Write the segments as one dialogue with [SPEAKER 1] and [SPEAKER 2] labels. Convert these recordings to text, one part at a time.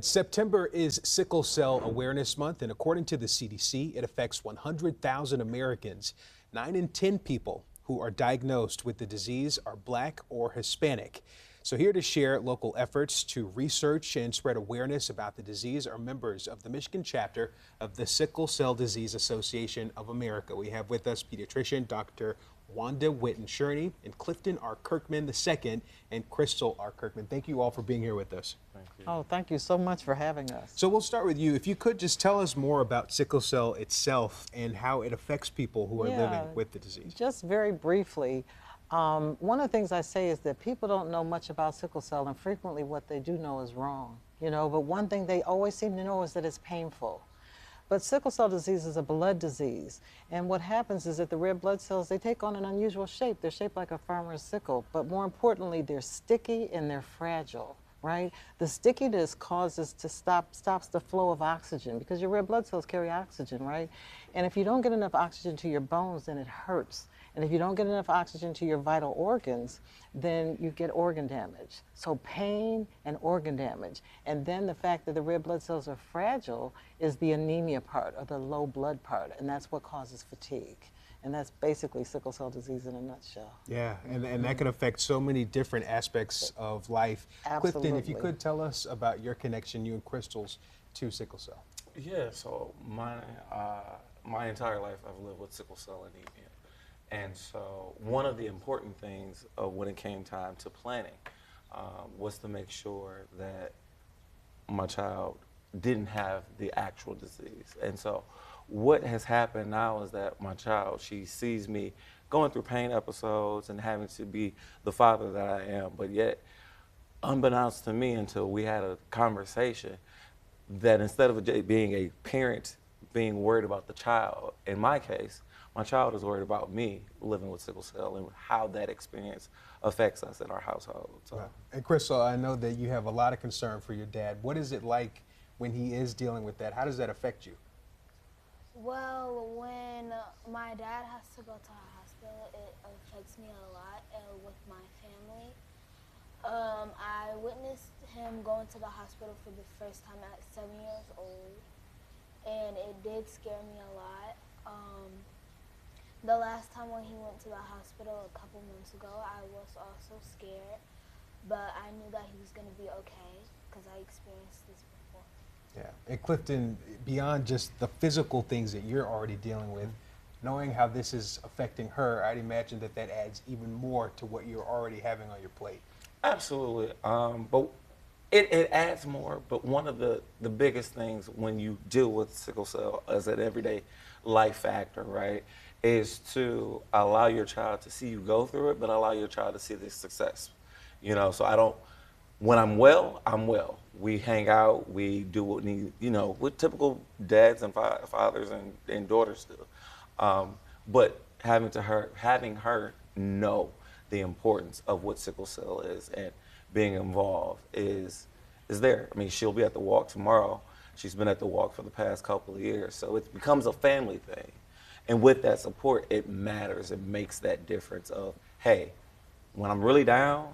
[SPEAKER 1] September is Sickle Cell Awareness Month, and according to the CDC, it affects 100,000 Americans. 9 in 10 people who are diagnosed with the disease are Black or Hispanic. So here to share local efforts to research and spread awareness about the disease are members of the Michigan chapter of the Sickle Cell Disease Association of America. We have with us pediatrician Dr. Wanda Whitten-Shurney, and Clifton R. Kirkman II, and Crystal R. Kirkman. Thank you all for being here with us.
[SPEAKER 2] Thank you.
[SPEAKER 3] Oh, thank you so much for having us.
[SPEAKER 1] So we'll start with you. If you could just tell us more about sickle cell itself and how it affects people who are living with the disease.
[SPEAKER 3] Just very briefly, one of the things I say is that people don't know much about sickle cell, and frequently what they do know is wrong. But one thing they always seem to know is that it's painful. But sickle cell disease is a blood disease. And what happens is that the red blood cells, they take on an unusual shape. They're shaped like a farmer's sickle, but more importantly, they're sticky and they're fragile, right? The stickiness causes to stops the flow of oxygen, because your red blood cells carry oxygen, right? And if you don't get enough oxygen to your bones, then it hurts. And if you don't get enough oxygen to your vital organs, then you get organ damage. So pain and organ damage. And then the fact that the red blood cells are fragile is the anemia part, or the low blood part, and that's what causes fatigue. And that's basically sickle cell disease in a nutshell.
[SPEAKER 1] Yeah, and that can affect so many different aspects of life.
[SPEAKER 3] Absolutely.
[SPEAKER 1] Clifton, if you could tell us about your connection, you and Crystal's, to sickle cell.
[SPEAKER 2] Yeah, so my entire life I've lived with sickle cell anemia. And so one of the important things when it came time to planning was to make sure that my child didn't have the actual disease. And so what has happened now is that my child, she sees me going through pain episodes and having to be the father that I am, but yet, unbeknownst to me until we had a conversation, that instead of being a parent being worried about the child, in my case, my child is worried about me living with sickle cell and how that experience affects us in our household. So.
[SPEAKER 1] Wow. And Crystal, I know that you have a lot of concern for your dad. What is it like when he is dealing with that? How does that affect you?
[SPEAKER 4] Well, when my dad has to go to a hospital, it affects me a lot with my family. I witnessed him going to the hospital for the first time at 7 years old, and it did scare me a lot. The last time when he went to the hospital a couple months ago, I was also scared, but I knew that he was going to be okay because I experienced this before.
[SPEAKER 1] Yeah, and Clifton, beyond just the physical things that you're already dealing with, knowing how this is affecting her, I'd imagine that that adds even more to what you're already having on your plate.
[SPEAKER 2] Absolutely, but it adds more, but one of the biggest things when you deal with sickle cell as an everyday life factor, right, is to allow your child to see you go through it, but allow your child to see the success. So when I'm well, I'm well. We hang out, we do what we need, what typical dads and fathers and daughters do. But having her know the importance of what sickle cell is and being involved is there. I mean, she'll be at the walk tomorrow. She's been at the walk for the past couple of years. So it becomes a family thing. And with that support, it matters. It makes that difference of, hey, when I'm really down,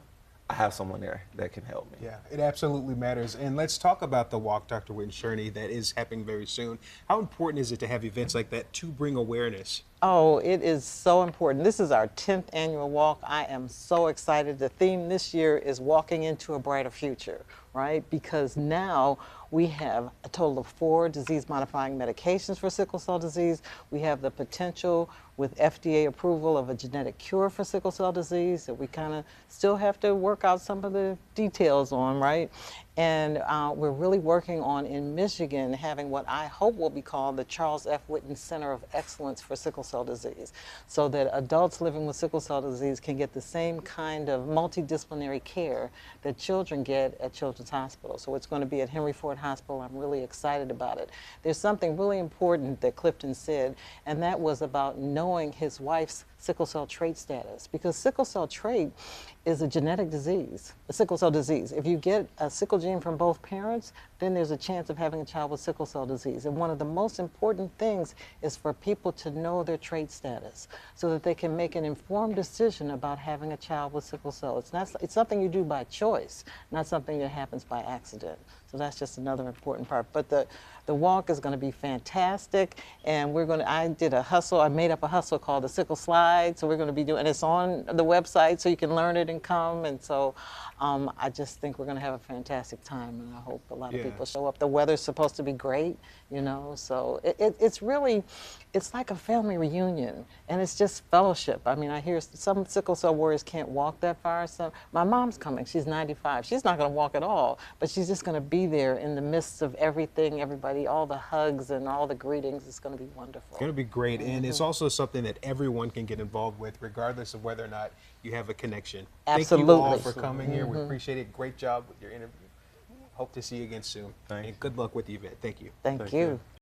[SPEAKER 2] I have someone there that can help me.
[SPEAKER 1] Yeah, it absolutely matters. And let's talk about the walk, Dr. Whitten-Shurney, that is happening very soon. How important is it to have events like that to bring awareness?
[SPEAKER 3] Oh, it is so important. This is our 10th annual walk. I am so excited. The theme this year is walking into a brighter future, right? Because now we have a total of 4 disease-modifying medications for sickle cell disease. We have the potential with FDA approval of a genetic cure for sickle cell disease that we kind of still have to work out some of the details on, right? And we're really working on, in Michigan, having what I hope will be called the Charles F. Whitten Center of Excellence for Sickle Cell Disease, so that adults living with sickle cell disease can get the same kind of multidisciplinary care that children get at Children's Hospital. So it's going to be at Henry Ford Hospital. I'm really excited about it. There's something really important that Clifton said, and that was about knowing his wife's sickle cell trait status, because sickle cell trait is a genetic disease, a sickle cell disease. If you get a sickle gene from both parents, then there's a chance of having a child with sickle cell disease. And one of the most important things is for people to know their trait status so that they can make an informed decision about having a child with sickle cell. It's something you do by choice, not something that happens by accident. So So that's just another important part. But the walk is going to be fantastic, and I did a hustle. I made up a hustle called the Sickle Slide. So we're going to be doing, and it's on the website, so you can learn it and come. And so I just think we're going to have a fantastic time, and I hope a lot of people show up. The weather's supposed to be great, you know. So it's really, it's like a family reunion, and it's just fellowship. I mean, I hear some sickle cell warriors can't walk that far. So my mom's coming. She's 95. She's not going to walk at all, but she's just going to be there in the midst of everything, everybody, all the hugs and all the greetings. It's going to be wonderful.
[SPEAKER 1] It's going to be great, and it's also something that everyone can get involved with, regardless of whether or not you have a connection.
[SPEAKER 3] Absolutely.
[SPEAKER 1] Thank you all for coming here. We appreciate it. Great job with your interview. Hope to see you again soon.
[SPEAKER 2] Thank you.
[SPEAKER 1] And good luck with the event. Thank you.
[SPEAKER 3] Thank you.